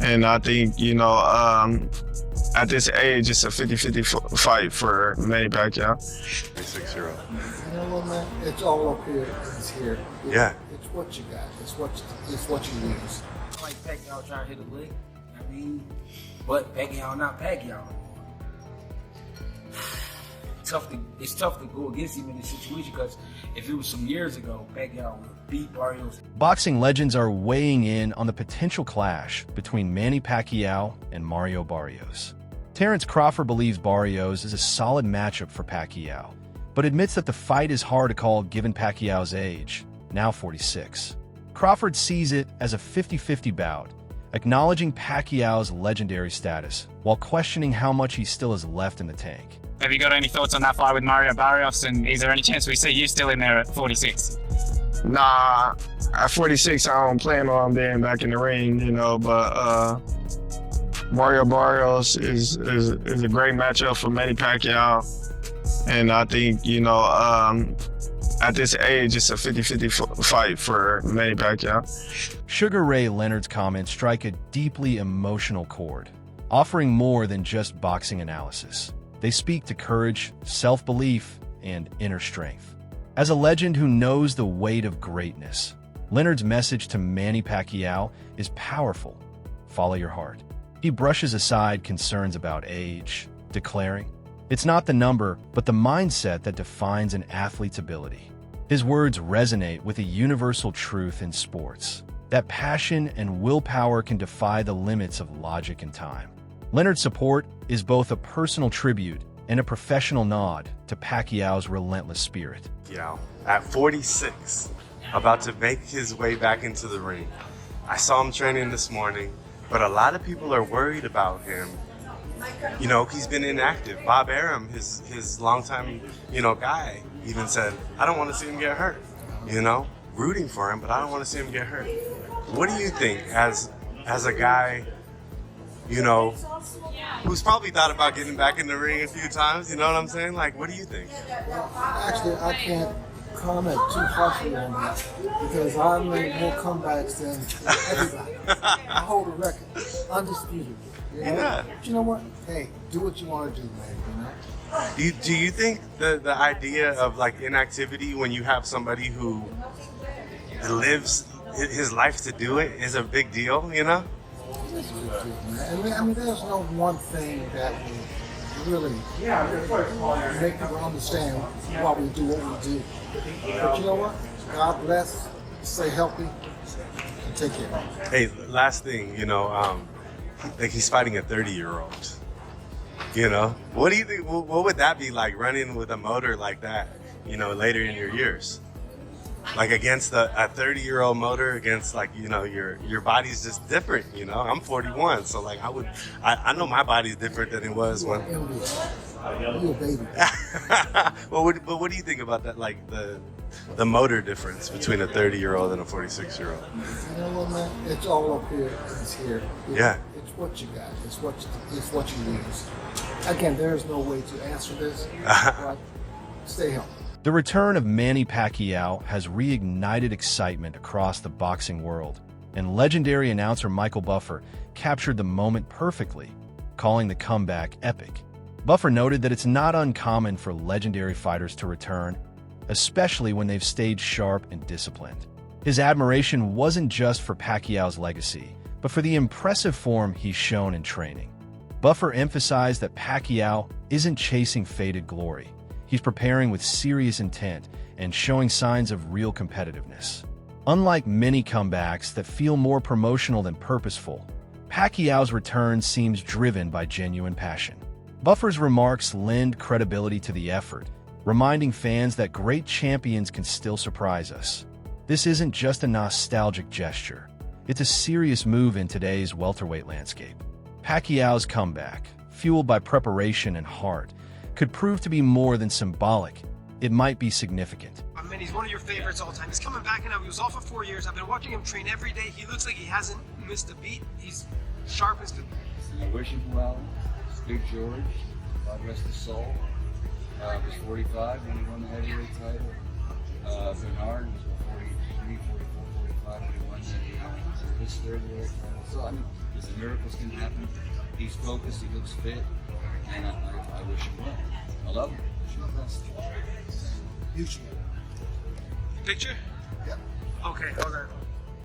And I think, at this age, it's a 50-50 fight for Manny Pacquiao. 6-0. You know what, man? It's all up here. It's here. Yeah. It's what you got. It's what you use. Like Pacquiao trying to hit a lick. I mean, but Pacquiao not Pacquiao. It's tough to go against him in this situation because if it was some years ago, Pacquiao would beat Barrios. Boxing legends are weighing in on the potential clash between Manny Pacquiao and Mario Barrios. Terrence Crawford believes Barrios is a solid matchup for Pacquiao, but admits that the fight is hard to call given Pacquiao's age, now 46. Crawford sees it as a 50-50 bout, acknowledging Pacquiao's legendary status, while questioning how much he still has left in the tank. Have you got any thoughts on that fight with Mario Barrios, and is there any chance we see you still in there at 46? Nah, at 46, I don't plan on being back in the ring, but Mario Barrios is a great matchup for Manny Pacquiao. And I think, at this age, it's a 50-50 fight for Manny Pacquiao. Sugar Ray Leonard's comments strike a deeply emotional chord, offering more than just boxing analysis. They speak to courage, self-belief, and inner strength. As a legend who knows the weight of greatness, Leonard's message to Manny Pacquiao is powerful. Follow your heart. He brushes aside concerns about age, declaring, "It's not the number, but the mindset that defines an athlete's ability." His words resonate with a universal truth in sports, that passion and willpower can defy the limits of logic and time. Leonard's support is both a personal tribute and a professional nod to Pacquiao's relentless spirit. At 46, about to make his way back into the ring. I saw him training this morning, but a lot of people are worried about him. He's been inactive. Bob Arum, his longtime, guy, even said, I don't want to see him get hurt. Rooting for him, but I don't want to see him get hurt. What do you think as a guy, who's probably thought about getting back in the ring a few times, you know what I'm saying? Like, what do you think? Actually, I can't comment too harshly on that because I made more comebacks than everybody. I hold a record, undisputed. Yeah. But you know what? Hey, do what you want to do, man. Do you think the idea of like inactivity when you have somebody who lives his life to do it is a big deal, It's a big deal, man. I mean, there's no one thing that will really make people understand why we do what we do. But you know what? God bless, stay healthy, and take care. Hey, last thing, like he's fighting a 30-year-old. What do you think? What would that be like running with a motor like that? Later in your years, like against a 30-year-old motor, against your body's just different. I'm 41, so like I know my body's different than it was when. You're a baby. But what do you think about that? Like the motor difference between a 30-year-old and a 46-year-old. You know what, man? It's all up here. It's here. Yeah. It's what you got. It's what you use. Again, there's no way to answer this, but stay healthy. The return of Manny Pacquiao has reignited excitement across the boxing world, and legendary announcer Michael Buffer captured the moment perfectly, calling the comeback epic. Buffer noted that it's not uncommon for legendary fighters to return, especially when they've stayed sharp and disciplined. His admiration wasn't just for Pacquiao's legacy, but for the impressive form he's shown in training. Buffer emphasized that Pacquiao isn't chasing faded glory. He's preparing with serious intent and showing signs of real competitiveness. Unlike many comebacks that feel more promotional than purposeful, Pacquiao's return seems driven by genuine passion. Buffer's remarks lend credibility to the effort, reminding fans that great champions can still surprise us. This isn't just a nostalgic gesture. It's a serious move in today's welterweight landscape. Pacquiao's comeback, fueled by preparation and heart, could prove to be more than symbolic. It might be significant. I mean, he's one of your favorites all time. He's coming back now. He was off for 4 years. I've been watching him train every day. He looks like he hasn't missed a beat. He's sharp as could. I wish him well. Big George, God rest his soul. He was 45 when he won the heavyweight title. Bernard was 43, 44, 45 when he won his third weight title. So, I mean, happens. The miracles can happen. He's focused. He looks fit, and I wish him well. I love him. Wish him the best. Usually. Picture? Yeah. Okay, hold on.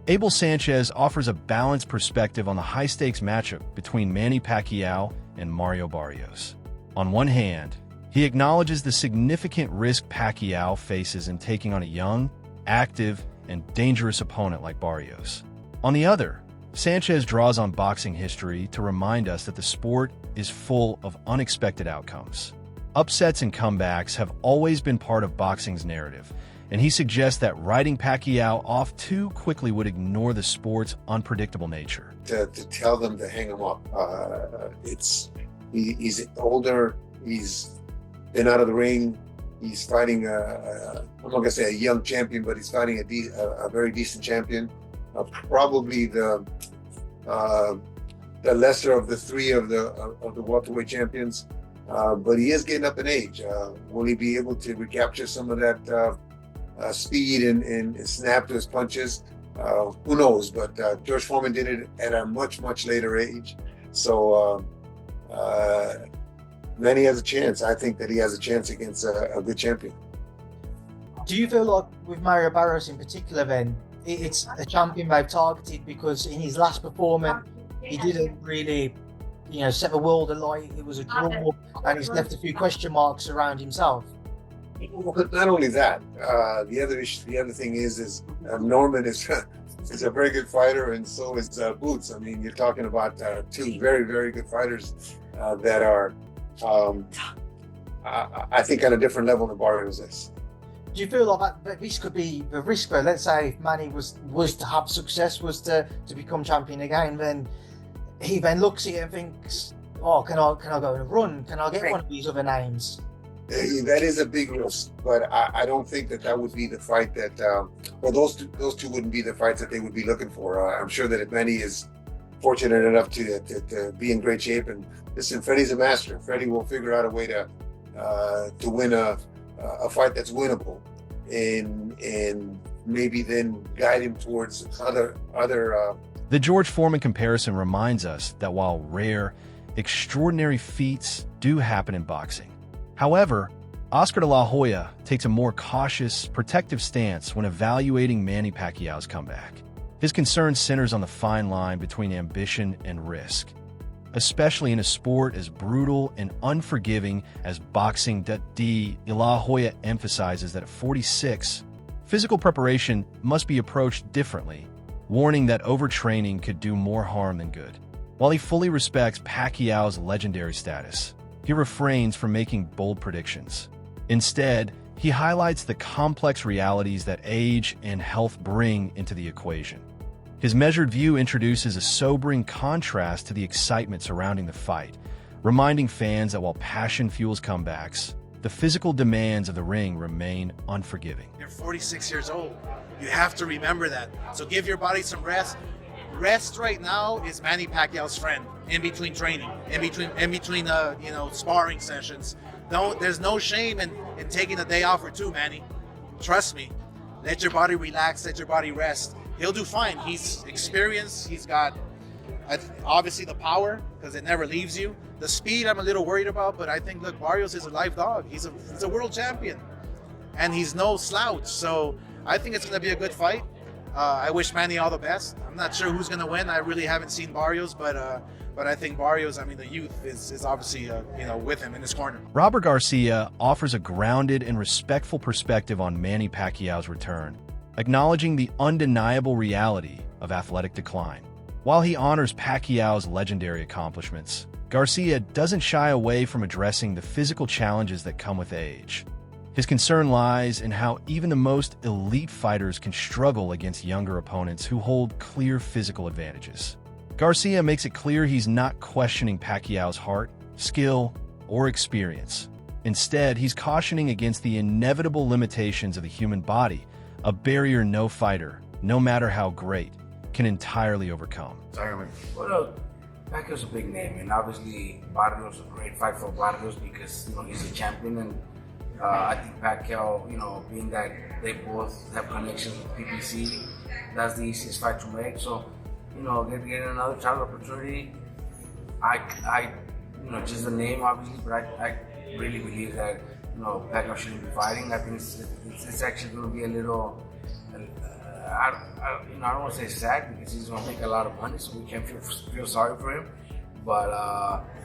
Abel Sanchez offers a balanced perspective on the high-stakes matchup between Manny Pacquiao and Mario Barrios. On one hand, he acknowledges the significant risk Pacquiao faces in taking on a young, active, and dangerous opponent like Barrios. On the other, Sanchez draws on boxing history to remind us that the sport is full of unexpected outcomes. Upsets and comebacks have always been part of boxing's narrative, and he suggests that writing Pacquiao off too quickly would ignore the sport's unpredictable nature. To tell them to hang him up. He's older, he's been out of the ring, he's fighting I'm not gonna say a young champion, but he's fighting a very decent champion. Probably the lesser of the three of the welterweight champions, but he is getting up in age. Will he be able to recapture some of that speed and snap to his punches? Who knows? But George Foreman did it at a much later age, so Manny has a chance. I think that he has a chance against a good champion. Do you feel like with Mario Barrios in particular, then it's a champion they've targeted because in his last performance he didn't really, set the world alight. It was a draw, and he's left a few question marks around himself. But not only that, the other thing is Norman is a very good fighter, and so is Boots. I mean, you're talking about two very good fighters that are, I think, on a different level than Barrios is. Do you feel like that this could be the risk? But let's say if Manny was to have success, was to become champion again, then he then looks at it and thinks, "Oh, can I go on a run? Can I get one of these other names?" That is a big risk, but I don't think that would be the fight that, those two wouldn't be the fights that they would be looking for. I'm sure that if Manny is fortunate enough to be in great shape, and listen, Freddie's a master. Freddie will figure out a way to win a fight that's winnable, and maybe then guide him towards other. The George Foreman comparison reminds us that while rare, extraordinary feats do happen in boxing. However, Oscar de la Hoya takes a more cautious, protective stance when evaluating Manny Pacquiao's comeback. His concern centers on the fine line between ambition and risk, especially in a sport as brutal and unforgiving as boxing. De La Hoya emphasizes that at 46, physical preparation must be approached differently, warning that overtraining could do more harm than good. While he fully respects Pacquiao's legendary status, he refrains from making bold predictions. Instead, he highlights the complex realities that age and health bring into the equation. His measured view introduces a sobering contrast to the excitement surrounding the fight, reminding fans that while passion fuels comebacks, the physical demands of the ring remain unforgiving. You're 46 years old. You have to remember that. So give your body some rest. Rest right now is Manny Pacquiao's friend in between training, in between sparring sessions. There's no shame in taking a day off or two, Manny. Trust me. Let your body relax, let your body rest. He'll do fine. He's experienced. He's got obviously the power because it never leaves you. The speed I'm a little worried about, but I think, look, Barrios is a live dog. He's a world champion, and he's no slouch. So I think it's going to be a good fight. I wish Manny all the best. I'm not sure who's going to win. I really haven't seen Barrios, but I think Barrios, the youth is obviously, with him in his corner. Robert Garcia offers a grounded and respectful perspective on Manny Pacquiao's return, acknowledging the undeniable reality of athletic decline. While he honors Pacquiao's legendary accomplishments, Garcia doesn't shy away from addressing the physical challenges that come with age. His concern lies in how even the most elite fighters can struggle against younger opponents who hold clear physical advantages. Garcia makes it clear he's not questioning Pacquiao's heart, skill, or experience. Instead, he's cautioning against the inevitable limitations of the human body, a barrier no fighter, no matter how great, can entirely overcome. Well, Pacquiao's a big name, and obviously Barrios is a great fight for Barrios because he's a champion, and I think Pacquiao, being that they both have connections with PBC, that's the easiest fight to make. So, get another title opportunity. I just the name obviously, but I really believe that Pacquiao shouldn't be fighting. I think it's actually going to be a little. I don't want to say sad because he's going to make a lot of money, so we can't feel sorry for him. But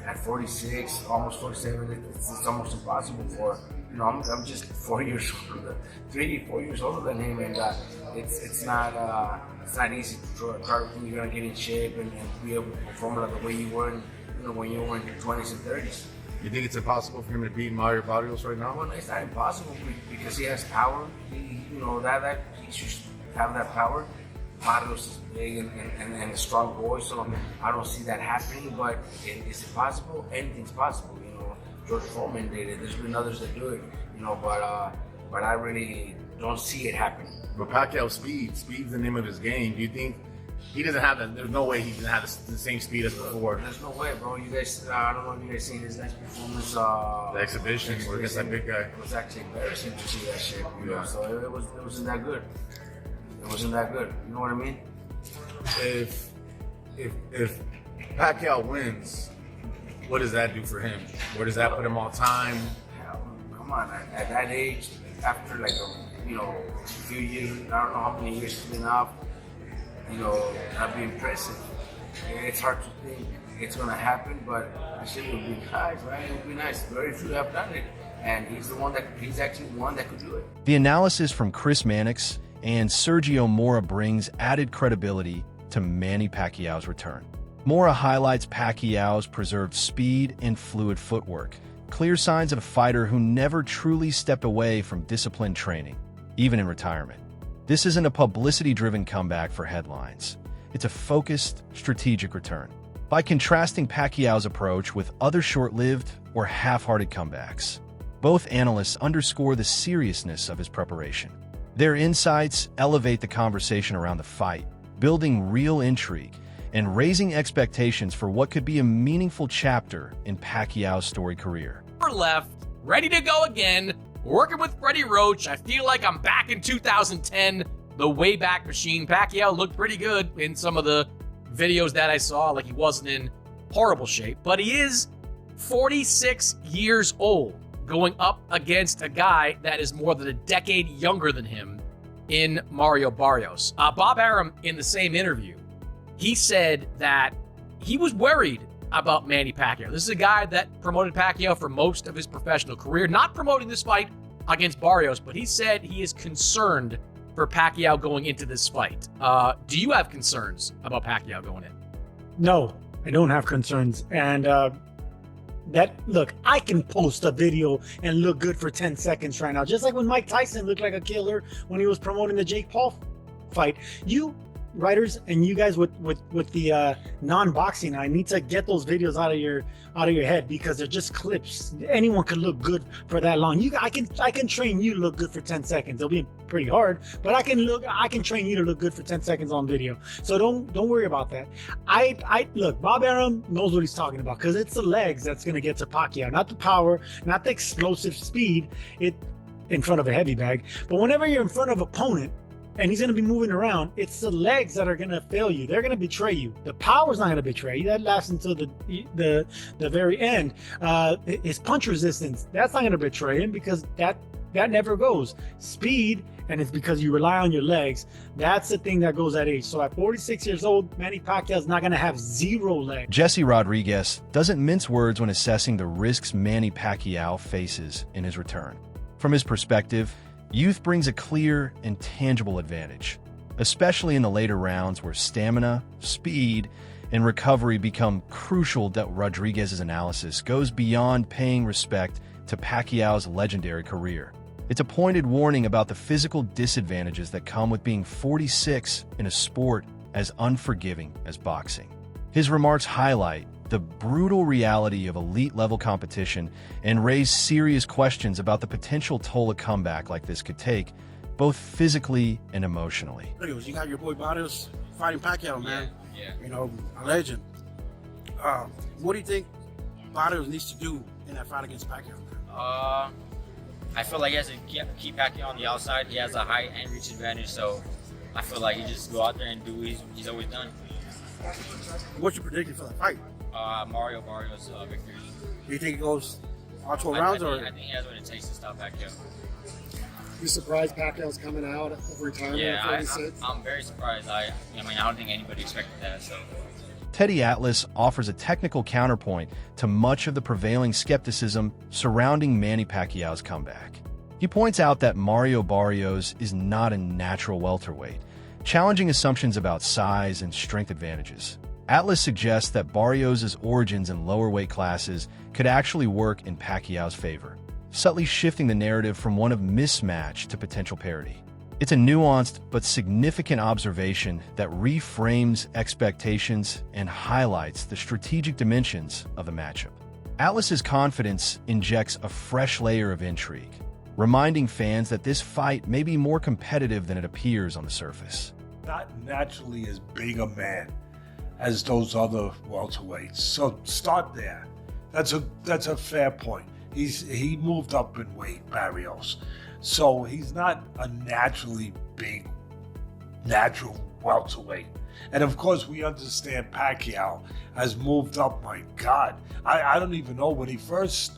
at 46, almost 47, it's almost impossible for. I'm just 4 years older, 4 years older than him, and it's not easy to try to think you're gonna get in shape and be able to perform like the way you were, when you were in your 20s and 30s. You think it's impossible for him to beat Mario Barrios right now? Well, it's not impossible because he has power. He should have that power. Barrios is big and a strong boy, so I don't see that happening. But is it possible? Anything's possible. George Foreman did it. There's been others that do it, but I really don't see it happening. But Pacquiao's speed's the name of his game. Do you think he doesn't have that? There's no way he's gonna have the same speed as before. There's no way, bro. You guys, I don't know if you guys seen his next performance. The exhibition against that big guy. It was actually embarrassing to see that shit. So it wasn't that good. It wasn't that good. You know what I mean? If Pacquiao wins, what does that do for him? Where does that put him all time? Come on, at that age, after like a few years, I don't know how many years he's been out, that'd be impressive. It's hard to think it's gonna happen, but the shit would be nice, right? It would be nice. Very few have done it, and he's actually one that could do it. The analysis from Chris Mannix and Sergio Mora brings added credibility to Manny Pacquiao's return. Mora highlights Pacquiao's preserved speed and fluid footwork, clear signs of a fighter who never truly stepped away from disciplined training, even in retirement. This isn't a publicity-driven comeback for headlines. It's a focused, strategic return. By contrasting Pacquiao's approach with other short-lived or half-hearted comebacks, both analysts underscore the seriousness of his preparation. Their insights elevate the conversation around the fight, building real intrigue and raising expectations for what could be a meaningful chapter in Pacquiao's storied career. Left, ready to go again, working with Freddie Roach. I feel like I'm back in 2010, the Wayback Machine. Pacquiao looked pretty good in some of the videos that I saw, like he wasn't in horrible shape, but he is 46 years old, going up against a guy that is more than a decade younger than him in Mario Barrios. Bob Arum, in the same interview, he said that he was worried about Manny Pacquiao. This is a guy that promoted Pacquiao for most of his professional career, not promoting this fight against Barrios, but he said he is concerned for Pacquiao going into this fight. Do you have concerns about Pacquiao going in? No, I don't have concerns. And look, I can post a video and look good for 10 seconds right now, just like when Mike Tyson looked like a killer when he was promoting the Jake Paul fight. You writers and you guys with the non-boxing, I need to get those videos out of your head, because they're just clips. Anyone could look good for that long. I can train you to look good for 10 seconds. It'll be pretty hard, but I can train you to look good for 10 seconds on video. So don't worry about that. I look, Bob Arum knows what he's talking about, because it's the legs that's going to get to Pacquiao, not the power, not the explosive speed in front of a heavy bag. But whenever you're in front of an opponent and he's going to be moving around, it's the legs that are going to fail you. They're going to betray you. The power's not going to betray you. That lasts until the very end. His punch resistance, that's not going to betray him, because that never goes. Speed, and it's because you rely on your legs. That's the thing that goes at age. So at 46 years old, Manny Pacquiao's not going to have zero legs. Jesse Rodriguez doesn't mince words when assessing the risks Manny Pacquiao faces in his return. From his perspective, youth brings a clear and tangible advantage, especially in the later rounds where stamina, speed, and recovery become crucial. That Rodriguez's analysis goes beyond paying respect to Pacquiao's legendary career. It's a pointed warning about the physical disadvantages that come with being 46 in a sport as unforgiving as boxing. His remarks highlight the brutal reality of elite-level competition and raise serious questions about the potential toll a comeback like this could take, both physically and emotionally. Anyways, you got your boy Barrios fighting Pacquiao, man. Yeah. A legend. What do you think Barrios needs to do in that fight against Pacquiao? I feel like he has to keep Pacquiao on the outside. He has a height and reach advantage, so I feel like he just go out there and do what he's always done. What's your prediction for the fight? Mario Barrios victory. Do you think it goes all 12 rounds? I think he has what it takes to stop Pacquiao. You surprised Pacquiao's coming out of retirement Yeah, at 46? I'm very surprised. I don't think anybody expected that. So. Teddy Atlas offers a technical counterpoint to much of the prevailing skepticism surrounding Manny Pacquiao's comeback. He points out that Mario Barrios is not a natural welterweight, challenging assumptions about size and strength advantages. Atlas suggests that Barrios' origins in lower weight classes could actually work in Pacquiao's favor, subtly shifting the narrative from one of mismatch to potential parity. It's a nuanced but significant observation that reframes expectations and highlights the strategic dimensions of the matchup. Atlas's confidence injects a fresh layer of intrigue, reminding fans that this fight may be more competitive than it appears on the surface. Not naturally as big a man as those other welterweights. So start there. That's a fair point. He moved up in weight, Barrios. So he's not a naturally big, natural welterweight. And of course, we understand Pacquiao has moved up. My God, I don't even know when he first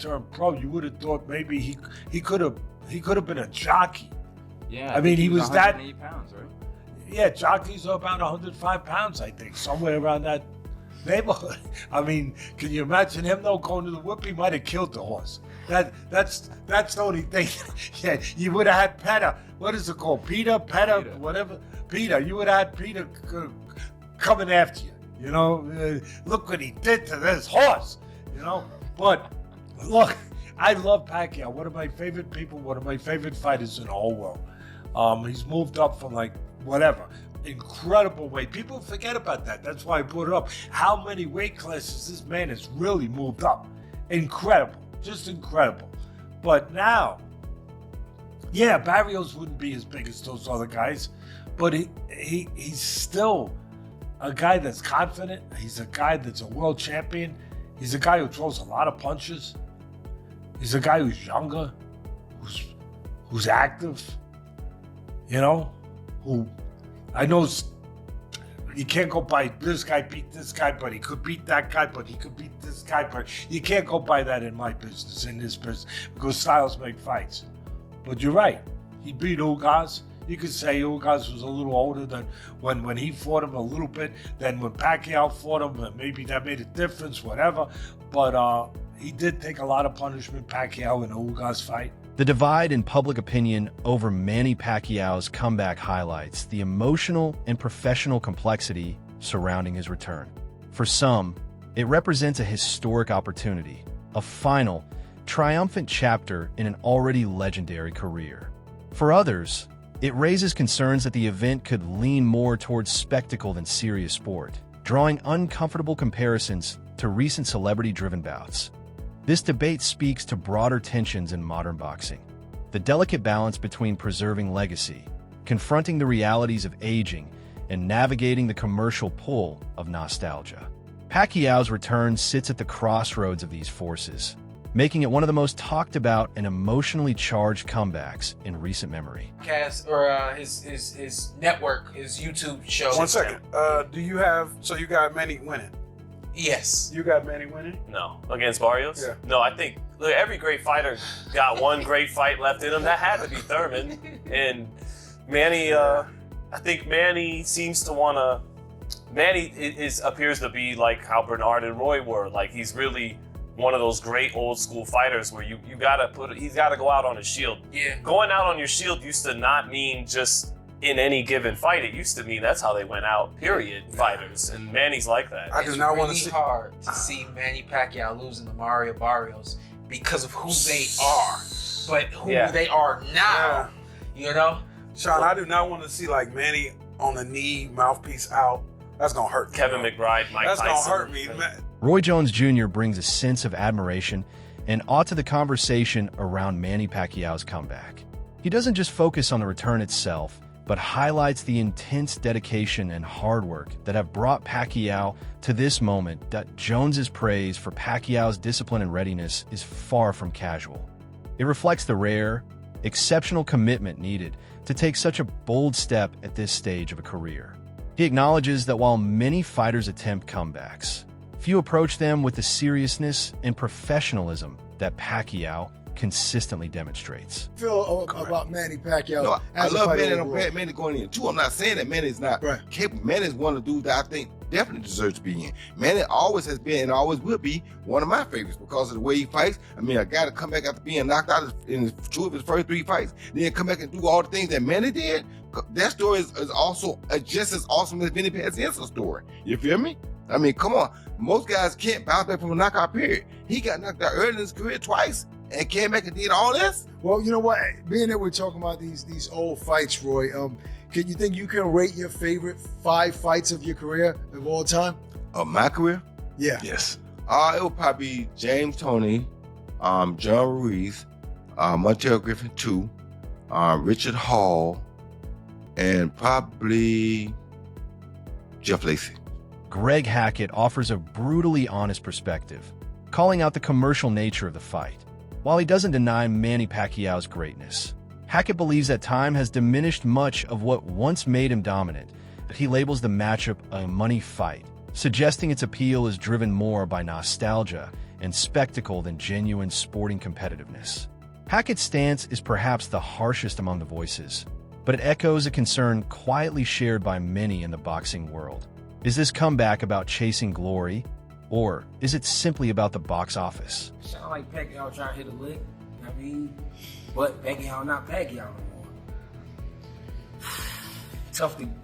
turned pro. You would have thought maybe he could have been a jockey. Yeah, I mean he was that. 180 pounds, right? Yeah, jockeys are about 105 pounds, I think, somewhere around that neighborhood. I mean, can you imagine him though going to the whip? He might have killed the horse. That's the only thing. Yeah, you would have had Petter. What is it called? Peter, whatever. Peter. You would have had Peter coming after you. You know, look what he did to this horse. You know, but look, I love Pacquiao. One of my favorite people. One of my favorite fighters in the whole world. He's moved up from like whatever. Incredible weight. People forget about that. That's why I brought it up. How many weight classes this man has really moved up. Incredible. Just incredible. But now, yeah, Barrios wouldn't be as big as those other guys, but he's still a guy that's confident. He's a guy that's a world champion. He's a guy who throws a lot of punches. He's a guy who's younger, who's active, you know, who I know you can't go by this guy beat this guy, but he could beat that guy, but he could beat this guy, but you can't go by that in my business, in this business, because styles make fights. But you're right. He beat Ugas. You could say Ugas was a little older than when he fought him a little bit, than when Pacquiao fought him, maybe that made a difference, whatever. But he did take a lot of punishment, Pacquiao, in the Ugas fight. The divide in public opinion over Manny Pacquiao's comeback highlights the emotional and professional complexity surrounding his return. For some, it represents a historic opportunity, a final, triumphant chapter in an already legendary career. For others, it raises concerns that the event could lean more towards spectacle than serious sport, drawing uncomfortable comparisons to recent celebrity-driven bouts. This debate speaks to broader tensions in modern boxing, the delicate balance between preserving legacy, confronting the realities of aging, and navigating the commercial pull of nostalgia. Pacquiao's return sits at the crossroads of these forces, making it one of the most talked about and emotionally charged comebacks in recent memory. His network, his YouTube show. 1 second. Do you have? So you got Manny winning? Yes. You got Manny winning? No. Against Barrios? Yeah. No, I think look, every great fighter got one great fight left in him. That had to be Thurman. And Manny, I think Manny seems to want to. Manny appears to be like how Bernard and Roy were. Like he's really one of those great old school fighters where he's gotta go out on his shield. Yeah. Going out on your shield used to not mean just in any given fight. It used to mean that's how they went out, period, fighters. And Manny's like that. I do not want to see. It's really hard to see Manny Pacquiao losing to Mario Barrios because of who they are. But who they are now, you know? Sean, I do not want to see like Manny on the knee, mouthpiece out. That's going to hurt me. Kevin McBride, Mike Tyson. That's going to hurt me, man. Roy Jones Jr. brings a sense of admiration and awe to the conversation around Manny Pacquiao's comeback. He doesn't just focus on the return itself, but highlights the intense dedication and hard work that have brought Pacquiao to this moment. That Jones's praise for Pacquiao's discipline and readiness is far from casual. It reflects the rare, exceptional commitment needed to take such a bold step at this stage of a career. He acknowledges that while many fighters attempt comebacks, few approach them with the seriousness and professionalism that Pacquiao consistently demonstrates. Feel about Manny Pacquiao? No, I as a love fighter Manny and I'm overall? glad Manny going in too. I'm not saying that Manny's not capable. Manny's one of the dudes that I think definitely deserves to be in. Manny always has been and always will be one of my favorites because of the way he fights. I mean, a guy to come back after being knocked out in two of his first 3 fights, then come back and do all the things that Manny did, that story is also just as awesome as Vinny Pazienza's story. You feel me? I mean, come on. Most guys can't bounce back from a knockout period. He got knocked out early in his career twice and came back and did all this. Well, you know what? Being that we're talking about these old fights, Roy, can you think you can rate your favorite 5 fights of your career of all time? Of my career? Yeah. Yes. It would probably be James Toney, John Ruiz, Montel Griffin 2, Richard Hall, and probably Jeff Lacey. Greg Hackett offers a brutally honest perspective, calling out the commercial nature of the fight. While he doesn't deny Manny Pacquiao's greatness, Hackett believes that time has diminished much of what once made him dominant, but he labels the matchup a money fight, suggesting its appeal is driven more by nostalgia and spectacle than genuine sporting competitiveness. Hackett's stance is perhaps the harshest among the voices, but it echoes a concern quietly shared by many in the boxing world. Is this comeback about chasing glory, or is it simply about the box office? Sound like Pacquiao trying to hit a lick. I mean, but Pacquiao not Pacquiao no more.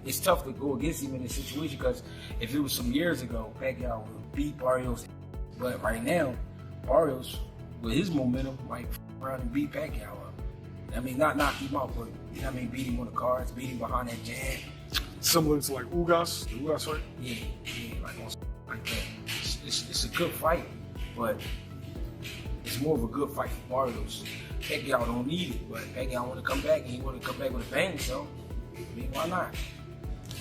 It's tough to go against him in this situation because if it was some years ago, Pacquiao would beat Barrios. But right now, Barrios, with his momentum, might around and beat Pacquiao up. I mean, not knock him out, but beat him on the cards, beat him behind that jab. Similar to like Ugas, the Ugas fight? Yeah, like that. It's a good fight, but it's more of a good fight for Barrios. Pacquiao don't need it, but Pacquiao want to come back, and he want to come back with a bang, so I mean, why not?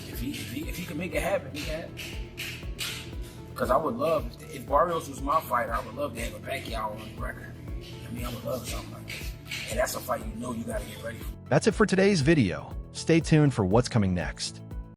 If he can make it happen, he can. Because I would love, if Barrios was my fighter, I would love to have a Pacquiao on the record. I mean, I would love something like this. And that's a fight you know you got to get ready for. That's it for today's video. Stay tuned for what's coming next.